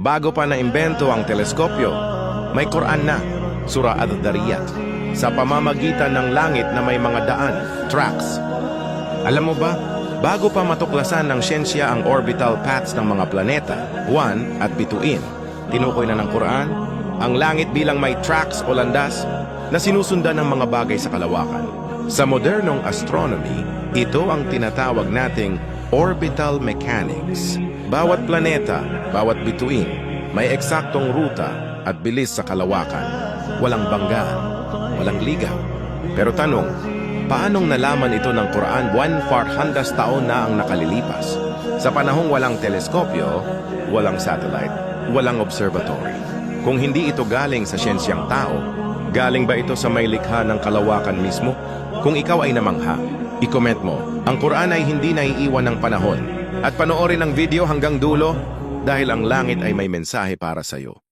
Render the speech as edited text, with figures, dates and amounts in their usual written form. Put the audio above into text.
Bago pa naimbento ang teleskopyo, may Quran na, Surah Ad-Dariyat, sa pamamagitan ng langit na may mga daan, tracks. Alam mo ba, bago pa matuklasan ng siyensya ang orbital paths ng mga planeta, buwan at bituin, tinukoy na ng Quran ang langit bilang may tracks o landas na sinusundan ng mga bagay sa kalawakan. Sa modernong astronomy, ito ang tinatawag nating orbital mechanics. Bawat planeta, bawat bituin, may eksaktong ruta at bilis sa kalawakan. Walang banggaan, walang ligaw. Pero tanong, paanong nalaman ito ng Quran 1,400 taon na ang nakalilipas? Sa panahong walang teleskopyo, walang satellite, walang observatory. Kung hindi ito galing sa siyensyang tao, galing ba ito sa may likha ng kalawakan mismo? Kung ikaw ay namangha, i-comment mo, ang Quran ay hindi naiiwan ng panahon. At panoorin ang video hanggang dulo dahil ang langit ay may mensahe para sa iyo.